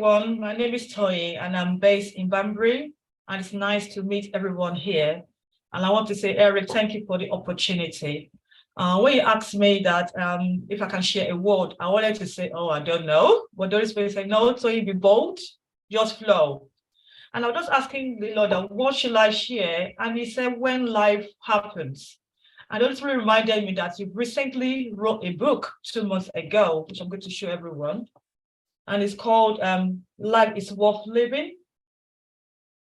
everyone. My name is Toyin and I'm based in Banbury, and it's nice to meet everyone here. And I want to say, Eric, thank you for the opportunity. When you asked me that if I can share a word, I wanted to say, oh, I don't know. But the Holy Spirit said, no, Toyin, be bold, just flow. And I was just asking the Lord, what should I share? And he said, when life happens. And the Holy Spirit reminded me that you recently wrote a book 2 months ago, which I'm going to show everyone. And it's called Life is Worth Living.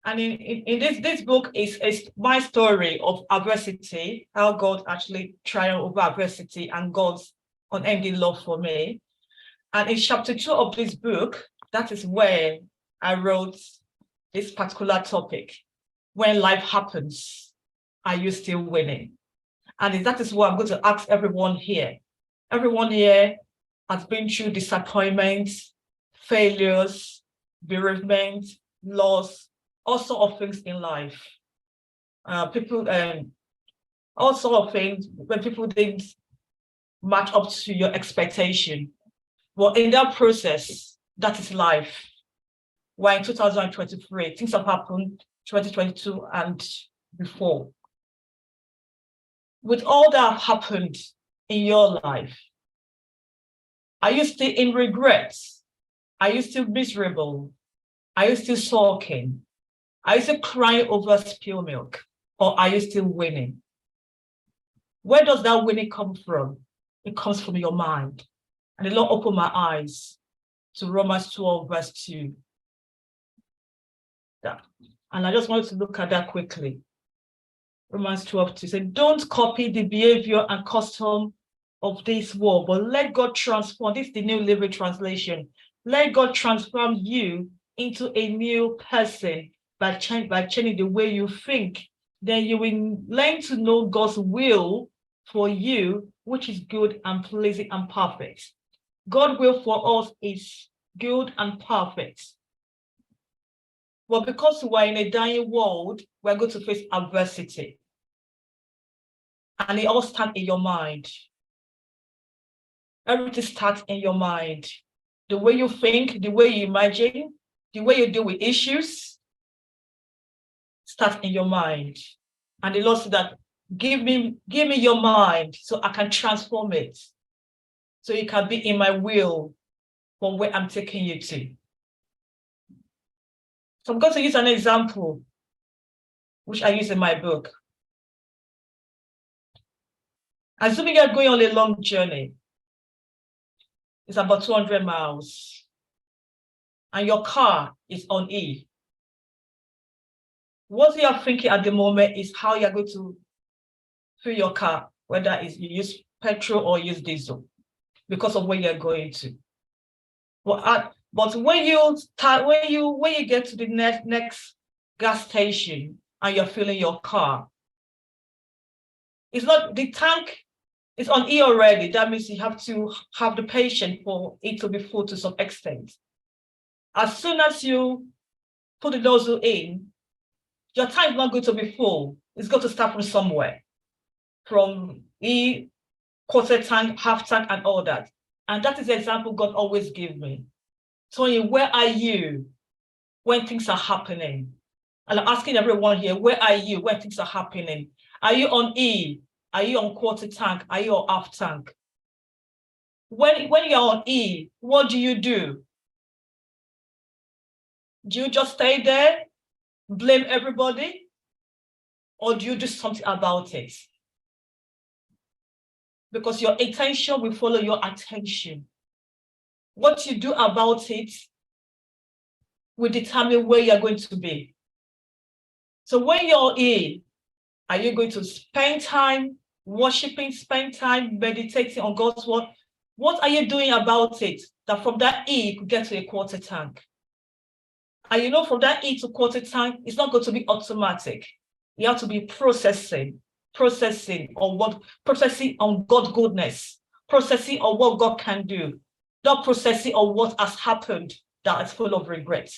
And in this book is my story of adversity, how God actually triumphed over adversity and God's unending love for me. And in chapter 2 of this book, that is where I wrote this particular topic. When life happens, are you still winning? And that is what I'm going to ask everyone here. Everyone here has been through disappointments, failures, bereavement, loss, all sorts of things in life. All sorts of things when people didn't match up to your expectation. Well, in that process, that is life. We're in 2023, things have happened 2022 and before. With all that happened in your life, are you still in regrets? Are you still miserable? Are you still sulking? Are you still crying over spilled milk? Or are you still winning? Where does that winning come from? It comes from your mind. And the Lord opened my eyes to Romans 12, verse 2. And I just wanted to look at that quickly. Romans 12, 2 said, don't copy the behavior and custom of this world, but let God transform. This is the New Living Translation. Let God transform you into a new person by changing the way you think. Then you will learn to know God's will for you, which is good and pleasing and perfect. God's will for us is good and perfect. Well, because we're in a dying world, we're going to face adversity. And it all starts in your mind. Everything starts in your mind. The way you think, the way you imagine, the way you deal with issues starts in your mind. And the Lord said that, give me your mind so I can transform it. So you can be in my will for where I'm taking you to. So I'm going to use an example, which I use in my book. Assuming you're going on a long journey, it's about 200 miles, and your car is on E. What you are thinking at the moment is how you're going to fill your car, whether it's you use petrol or use diesel, because of where you're going to. But when you get to the next gas station and you're filling your car, it's not the tank. It's on E already. That means you have to have the patience for it to be full to some extent. As soon as you put the nozzle in, your tank is not going to be full. It's going to start from somewhere. From E, quarter tank, half tank, and all that. And that is the example God always gives me. Toyin, where are you when things are happening? And I'm asking everyone here, where are you when things are happening? Are you on E? Are you on quarter tank? Are you on half tank? When you're on E, what do? Do you just stay there, blame everybody? Or do you do something about it? Because your attention will follow your attention. What you do about it will determine where you're going to be. So when you're E, are you going to spend time worshiping, spend time meditating on God's word? What are you doing about it? That from that E, you could get to a quarter tank. And you know, from that E to quarter tank, it's not going to be automatic. You have to be processing on God's goodness, processing on what God can do, not processing on what has happened that is full of regret.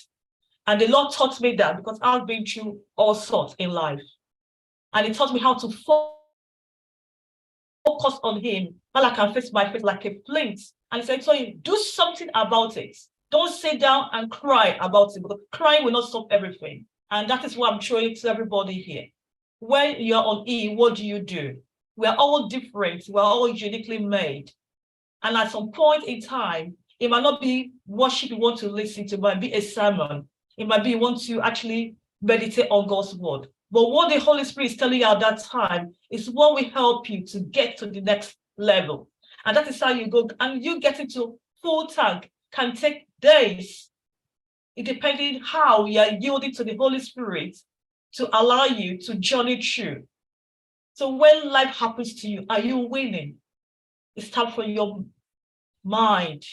And the Lord taught me that because I've been through all sorts in life. And He taught me how to focus on Him, not like I can face my face like a flint. And He said, so you do something about it. Don't sit down and cry about it, because crying will not solve everything. And that is what I'm showing to everybody here. When you're on E, what do? We're all different. We're all uniquely made. And at some point in time, it might not be worship you want to listen to, it might be a sermon. It might be you want to actually meditate on God's word. But what the Holy Spirit is telling you at that time is what will help you to get to the next level. And that is how you go. And you get into full tank can take days. It depends how you are yielding to the Holy Spirit to allow you to journey through. So when life happens to you, are you winning? It starts from your mind.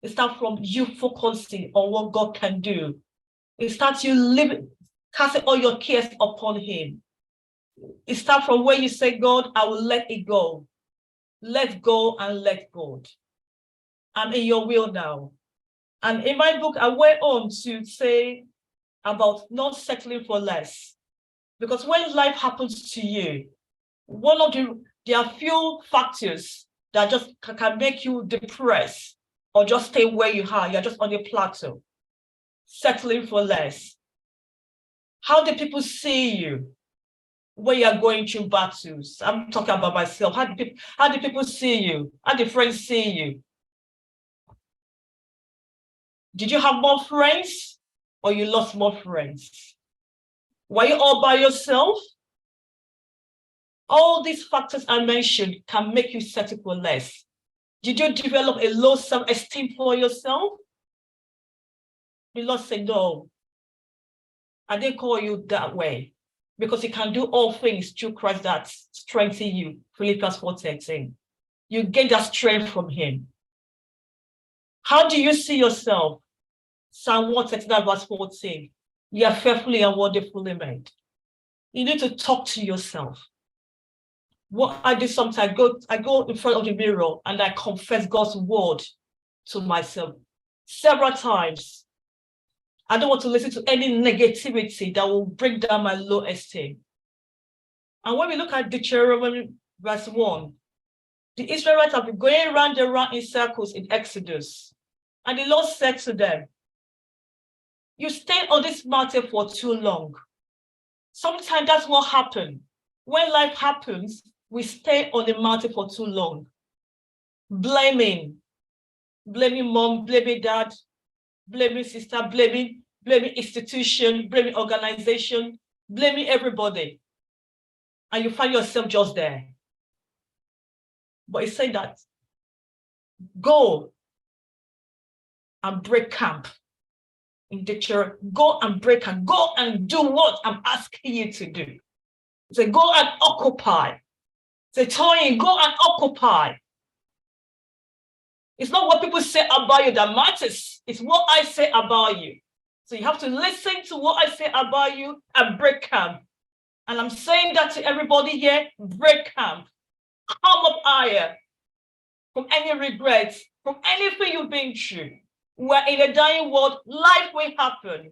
It starts from you focusing on what God can do. It starts you living, casting all your cares upon Him. It starts from where you say, God, I will let it go. Let go and let God. I'm in your will now. And in my book, I went on to say about not settling for less. Because when life happens to you, there are few factors that just can make you depressed or just stay where you are. You're just on a plateau, settling for less. How do people see you when you're going through battles? I'm talking about myself. How do people see you? How do friends see you? Did you have more friends or you lost more friends? Were you all by yourself? All these factors I mentioned can make you settle for less. Did you develop a low self-esteem for yourself? The Lord said, no, I didn't call you that way, because you can do all things through Christ that strengthens you. Philippians 4:13. You get that strength from Him. How do you see yourself? Psalm 139 verse 14. You are fearfully and wonderfully made. You need to talk to yourself. What I do sometimes, I go in front of the mirror and I confess God's word to myself several times. I don't want to listen to any negativity that will bring down my low esteem. And when we look at Deuteronomy verse 1, the Israelites have been going round and round in circles in Exodus. And the Lord said to them, you stayed on this mountain for too long. Sometimes that's what happens. When life happens, we stay on the mountain for too long. Blaming mom, blaming dad, blaming sister, blaming institution, blaming organization, blaming everybody. And you find yourself just there. But it's saying that go and break camp in the church. Go and break and go and do what I'm asking you to do. Say, go and occupy. Say, Toyin, go and occupy. It's not what people say about you that matters. It's what I say about you. So you have to listen to what I say about you and break camp. And I'm saying that to everybody here, break camp. Come up higher from any regrets, from anything you've been through. We're in a dying world. Life will happen.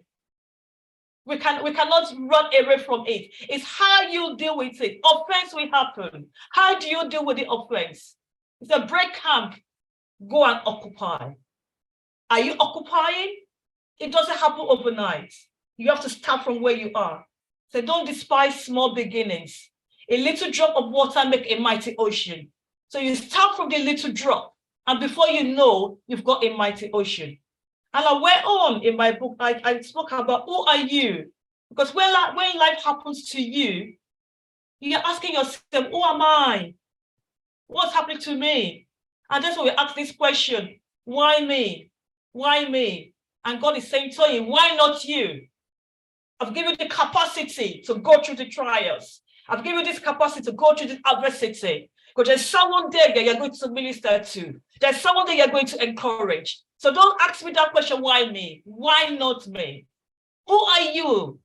We cannot run away from it. It's how you deal with it. Offense will happen. How do you deal with the offense? It's a break camp. Go and occupy. Are you occupying? It doesn't happen overnight. You have to start from where you are. So don't despise small beginnings. A little drop of water make a mighty ocean. So you start from the little drop, and before you know, you've got a mighty ocean. And I went on in my book, I spoke about who are you? Because when life happens to you, you're asking yourself, who am I? What's happening to me? And that's why we ask this question, why me? Why me? And God is saying to you, why not you? I've given you the capacity to go through the trials. I've given you this capacity to go through this adversity. Because there's someone there that you're going to minister to. There's someone that you're going to encourage. So don't ask me that question, why me? Why not me? Who are you?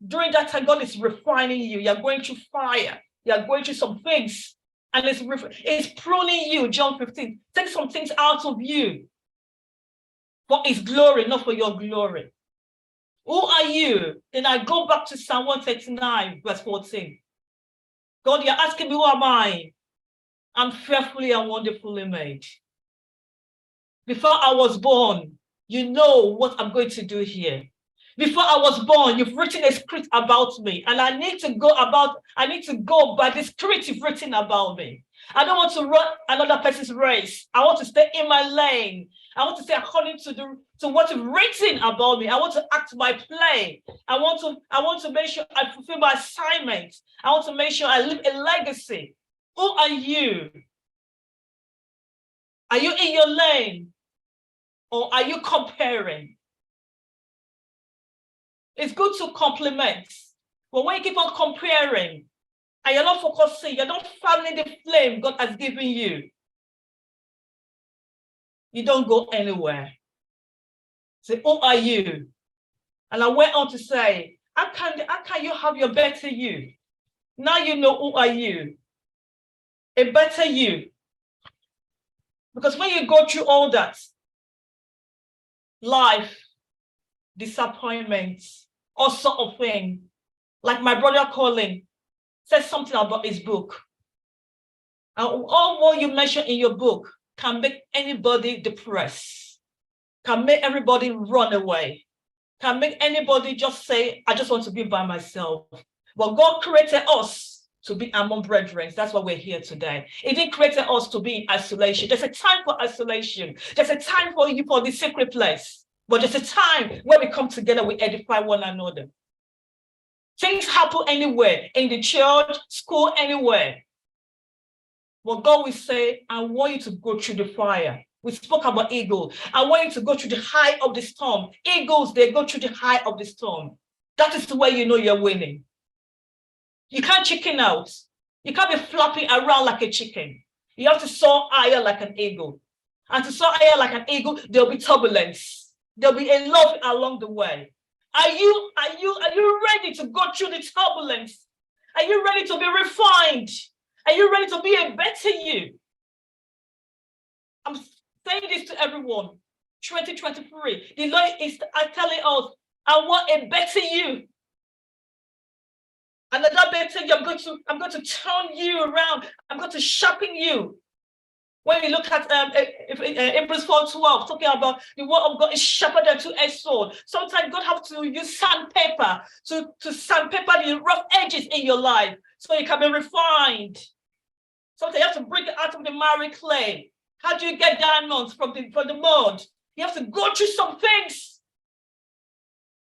During that time, God is refining you. You're going through fire. You're going through some things. And it's pruning you, John 15. Take some things out of you for His glory, not for your glory. Who are you? Then I go back to Psalm 139, verse 14. God, you're asking me, who am I? I'm fearfully and wonderfully made. Before I was born, You know what I'm going to do here. Before I was born, you've written a script about me, and I need to go by the script you've written about me. I don't want to run another person's race. I want to stay in my lane. I want to stay according to what you've written about me. I want to act my play. I want to make sure I fulfill my assignment. I want to make sure I leave a legacy. Who are you? Are you in your lane? Or are you comparing? It's good to compliment. But when you keep on comparing and you're not focusing, you're not fanning the flame God has given you, you don't go anywhere. Say, who are you? And I went on to say, how can you have your better you? Now you know who are you. A better you. Because when you go through all that, life, disappointments, all sort of things, like my brother Colin said something about his book. And all what you mention in your book can make anybody depressed, can make everybody run away, can make anybody just say, I just want to be by myself. But God created us to be among brethren. That's why we're here today. He didn't create us to be in isolation. There's a time for isolation. There's a time for you for the secret place. But there's a time where we come together, we edify one another. Things happen anywhere, in the church, school, anywhere. But God will say, I want you to go through the fire. We spoke about eagles. I want you to go through the high of the storm. Eagles, they go through the high of the storm. That is the way you know you're winning. You can't chicken out. You can't be flapping around like a chicken. You have to soar higher like an eagle. And to soar higher like an eagle, there'll be turbulence. There'll be a love along the way. Are you ready to go through the turbulence? Are you ready to be refined? Are you ready to be a better you? I'm saying this to everyone. 2023, the Lord is telling us, I want a better you. Another better you, I'm going to turn you around. I'm going to sharpen you. When we look at Hebrews 4:12, talking about the word of God is sharper than two-edged sword. Sometimes God have to use sandpaper to sandpaper the rough edges in your life so you can be refined. Sometimes you have to bring it out of the miry clay. How do you get diamonds from the mud? You have to go through some things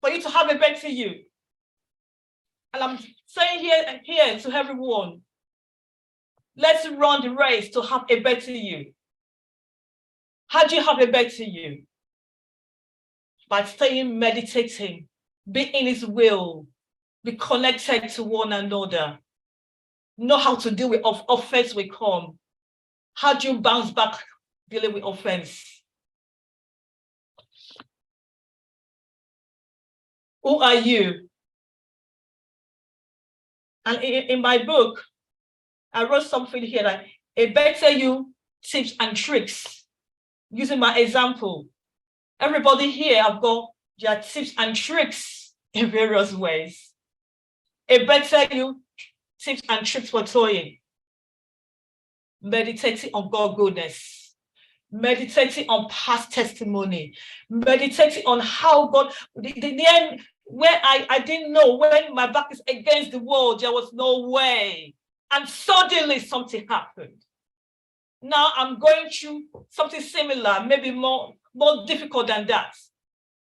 for you to have a better you. And I'm saying here to everyone, let's run the race to have a better you. How do you have a better you? By staying meditating, be in his will, be connected to one another, know how to deal with offense will come. How do you bounce back dealing with offense? Who are you? And in my book, I wrote something here like a better you tips and tricks. Using my example, everybody here have got their tips and tricks in various ways. A better you tips and tricks for Toyin. Meditating on God's goodness, meditating on past testimony, meditating on how God, the end where I didn't know, when my back is against the wall, there was no way. And suddenly something happened. Now I'm going through something similar, maybe more difficult than that.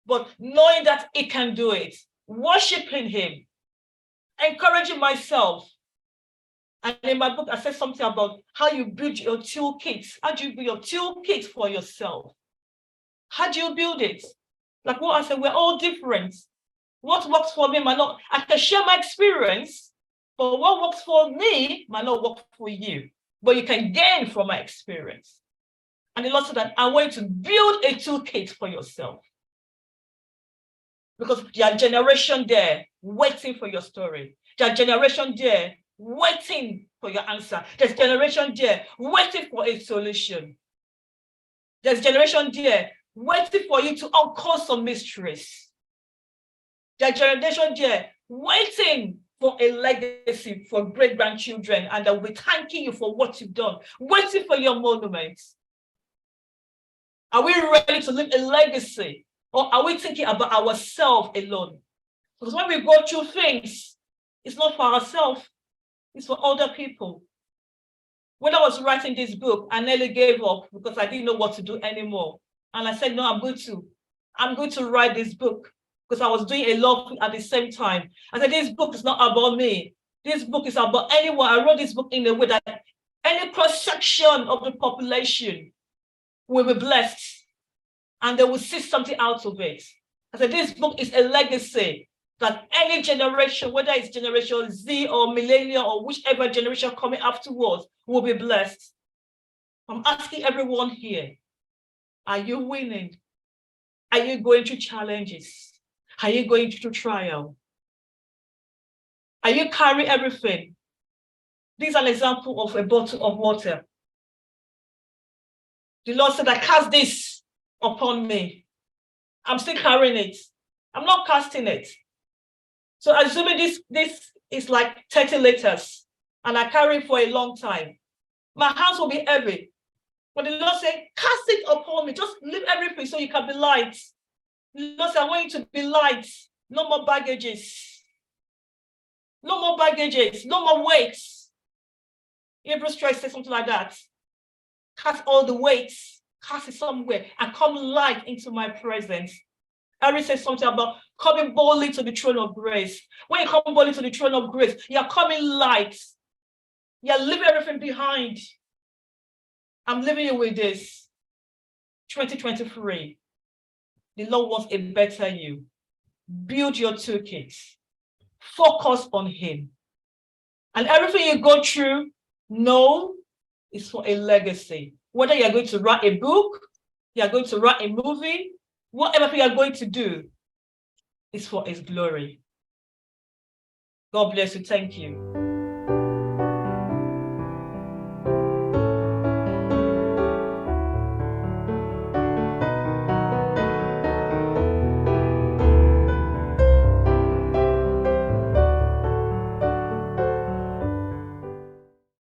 But knowing that he can do it, worshiping him, encouraging myself. And in my book, I said something about how you build your toolkit. How do you build your toolkit for yourself? How do you build it? Like what I said, we're all different. What works for me might not, I can share my experience, but what works for me might not work for you. But you can gain from my experience. And the Lord said that I want you to build a toolkit for yourself. Because there are generations there waiting for your story. There are generations there waiting for your answer. There's generation there waiting for a solution. There's generation there waiting for you to uncover some mysteries. There's generation there waiting for a legacy for great-grandchildren, and they'll be thanking you for what you've done, waiting for your monuments. Are we ready to leave a legacy? Or are we thinking about ourselves alone? Because when we go through things, it's not for ourselves, it's for other people. When I was writing this book, I nearly gave up because I didn't know what to do anymore. And I said, no, I'm going to write this book, because I was doing a lot at the same time. I said, this book is not about me. This book is about anyone. I wrote this book in a way that any cross-section of the population will be blessed and they will see something out of it. I said, this book is a legacy that any generation, whether it's Generation Z or Millennial or whichever generation coming afterwards, will be blessed. I'm asking everyone here, are you winning? Are you going through challenges? Are you going through trial? Are you carrying everything? This is an example of a bottle of water. The Lord said, I cast this upon me. I'm still carrying it. I'm not casting it. So assuming this is like 30 liters, and I carry it for a long time, my hands will be heavy. But the Lord said, cast it upon me. Just leave everything so you can be light. The Lord said, I want you to be light. No more baggages. No more baggages. No more weights. Hebrews 12 says something like that. Cast all the weights. Cast it somewhere and come light into my presence. Eric says something about coming boldly to the throne of grace. When you come boldly to the throne of grace, you're coming light. You're leaving everything behind. I'm leaving you with this. 2023. The Lord wants a better you. Build your toolkit. Focus on Him. And everything you go through, know is for a legacy. Whether you're going to write a book, you're going to write a movie, whatever you are going to do is for His glory. God bless you. Thank you.